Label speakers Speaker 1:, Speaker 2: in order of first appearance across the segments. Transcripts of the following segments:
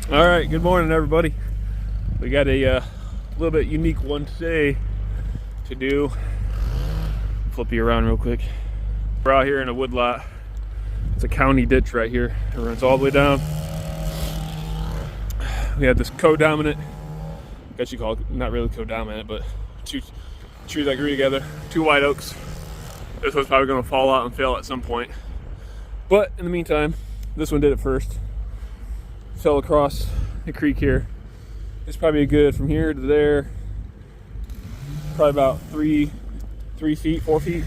Speaker 1: All right, good morning, everybody. We got a little bit unique one today to do. Flip you around real quick. We're out here in a woodlot. It's a county ditch right here. It runs all the way down. We have this co-dominant, I guess you call it, not really co-dominant, but two trees that grew together, two white oaks. This one's probably gonna fall out and fail at some point. But in the meantime, this one did it first. Fell across the creek here. It's probably a good from here to there, probably about 3 feet, 4 feet.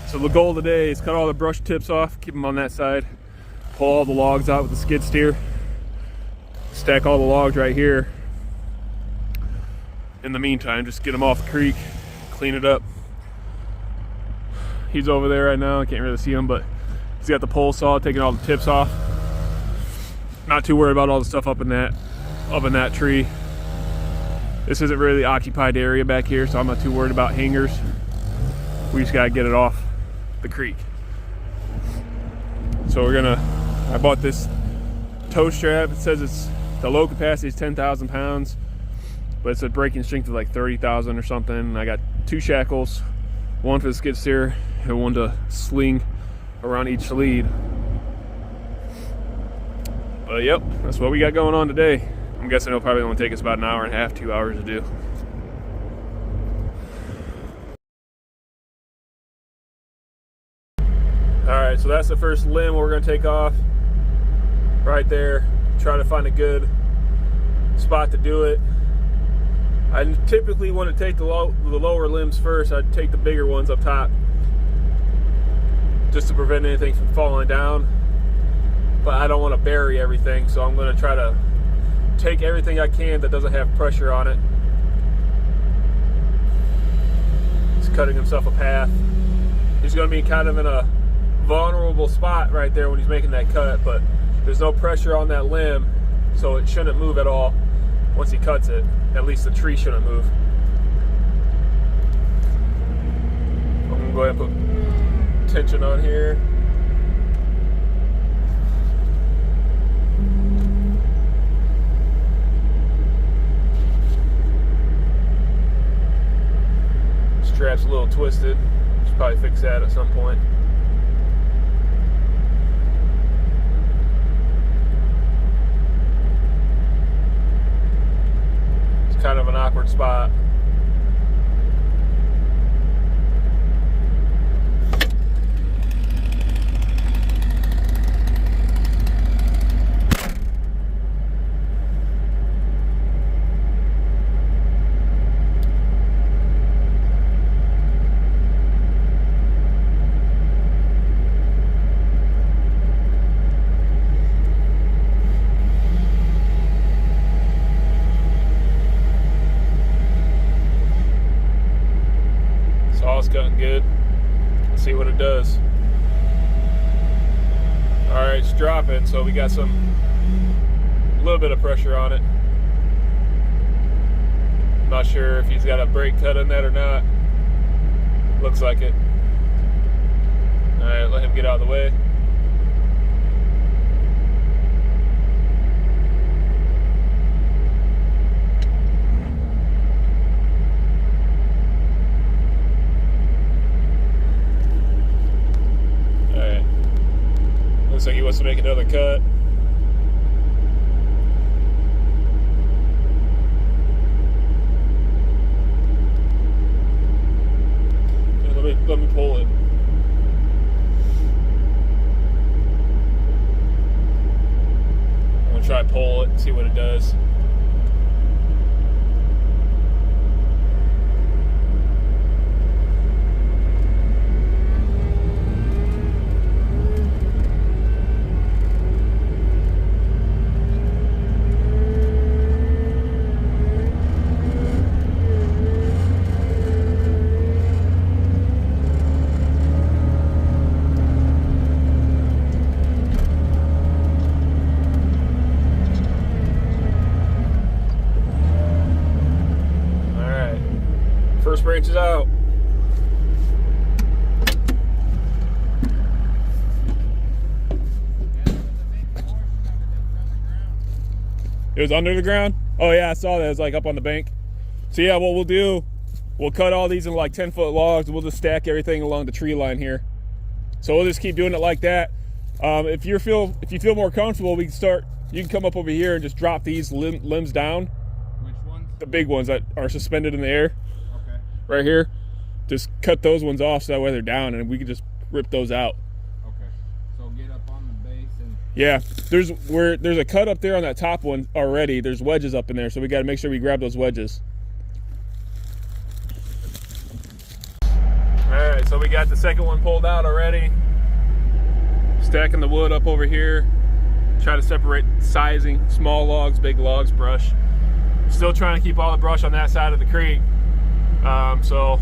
Speaker 1: So the goal today is cut all the brush tips off, keep them on that side, pull all the logs out with the skid steer, stack all the logs right here. In the meantime, just get them off the creek, clean it up. He's over there right now, I can't really see him, but he's got the pole saw taking all the tips off. Not too worried about all the stuff up in that tree. This isn't really the occupied area back here, so I'm not too worried about hangers. We just gotta get it off the creek. So I bought this tow strap. It says the low capacity is 10,000 pounds, but it's a braking strength of like 30,000 or something. And I got 2 shackles, one for the skid steer and one to sling around each lead. But yep, that's what we got going on today. I'm guessing it'll probably only take us about an hour and a half, 2 hours to do. All right, so that's the first limb we're gonna take off right there. Try to find a good spot to do it. I typically want to take the lower limbs first. I'd take the bigger ones up top just to prevent anything from falling down. But I don't want to bury everything, so I'm going to try to take everything I can that doesn't have pressure on it. He's cutting himself a path. He's going to be kind of in a vulnerable spot right there when he's making that cut, but there's no pressure on that limb, so it shouldn't move at all once he cuts it. At least the tree shouldn't move. I'm going to go ahead and put tension on here. Strap's a little twisted. Should probably fix that at some point. It's kind of an awkward spot. Saw's cutting good. Let's see what it does. All right, it's dropping, so we got a little bit of pressure on it. Not sure if he's got a brake cut in that or not. Looks like it. All right, let him get out of the way. Looks like he wants to make another cut. Let me pull it. I'm gonna try to pull it and see what it does. First branch is out. It was under the ground? Oh yeah, I saw that. It was like up on the bank. So yeah, what we'll do, we'll cut all these in like 10-foot logs, and we'll just stack everything along the tree line here. So we'll just keep doing it like that. If you feel more comfortable, you can come up over here and just drop these limbs down.
Speaker 2: Which ones?
Speaker 1: The big ones that are suspended in the air.
Speaker 2: Okay.
Speaker 1: Right here. Just cut those ones off so that way they're down, and we can just rip those out.
Speaker 2: Okay. So get up on the base and...
Speaker 1: Yeah, there's a cut up there on that top one already. There's wedges up in there, so we got to make sure we grab those wedges. All right, so we got the second one pulled out already. Stacking the wood up over here. Try to separate sizing, small logs, big logs, brush. Still trying to keep all the brush on that side of the creek. So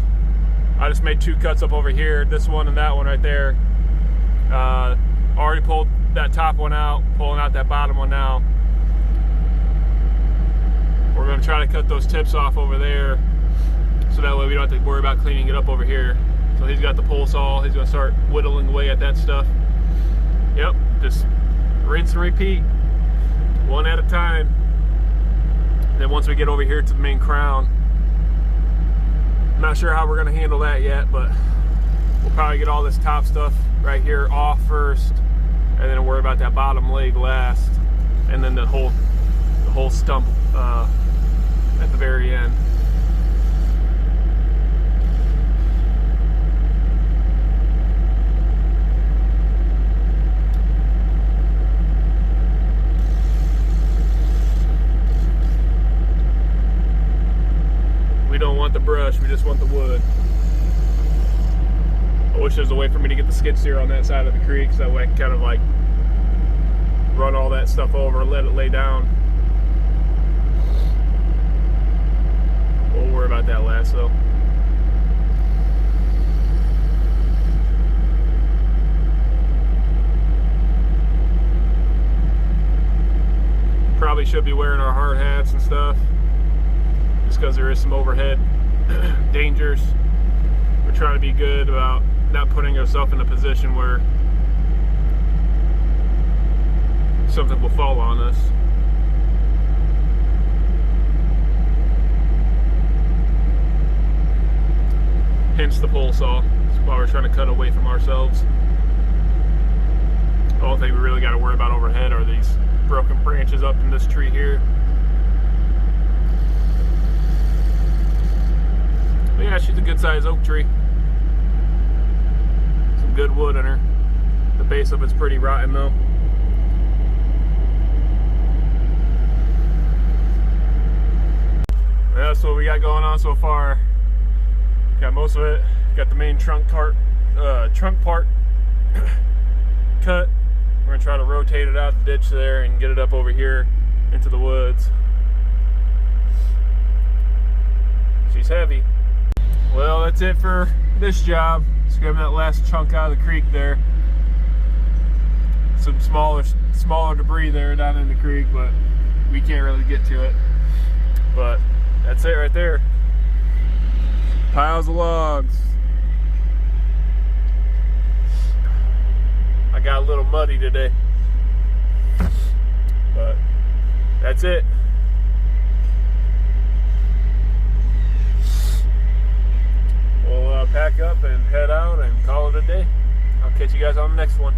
Speaker 1: I just made 2 cuts up over here, this one and that one right there. Already pulled that top one out, pulling out that bottom one now. We're gonna try to cut those tips off over there, so that way we don't have to worry about cleaning it up over here. So he's got the pole saw, he's gonna start whittling away at that stuff. Yep, just rinse and repeat, one at a time. Then once we get over here to the main crown, I'm not sure how we're gonna handle that yet, but we'll probably get all this top stuff right here off first, and then worry about that bottom leg last, and then the whole stump at the very end. We don't want the brush, we just want the wood. I wish there was a way for me to get the skid steer on that side of the creek, so that way I can kind of like run all that stuff over and let it lay down. We'll worry about that last though. Probably should be wearing our hard hats and stuff, just because there is some overhead dangers. We're trying to be good about not putting ourselves in a position where something will fall on us. Hence the pole saw. That's why we're trying to cut away from ourselves. The only thing we really got to worry about overhead are these broken branches up in this tree here. But yeah, she's a good sized oak tree. Some good wood in her. The base of it's pretty rotten though. That's what we got going on so far. Got most of it. Got the main trunk part cut. We're gonna try to rotate it out the ditch there and get it up over here into the woods. She's heavy. Well, that's it for this job. Just grabbing that last chunk out of the creek there. Some smaller debris there down in the creek, but we can't really get to it. But that's it right there. Piles of logs. I got a little muddy today, but that's it. We'll pack up and head out and call it a day. I'll catch you guys on the next one.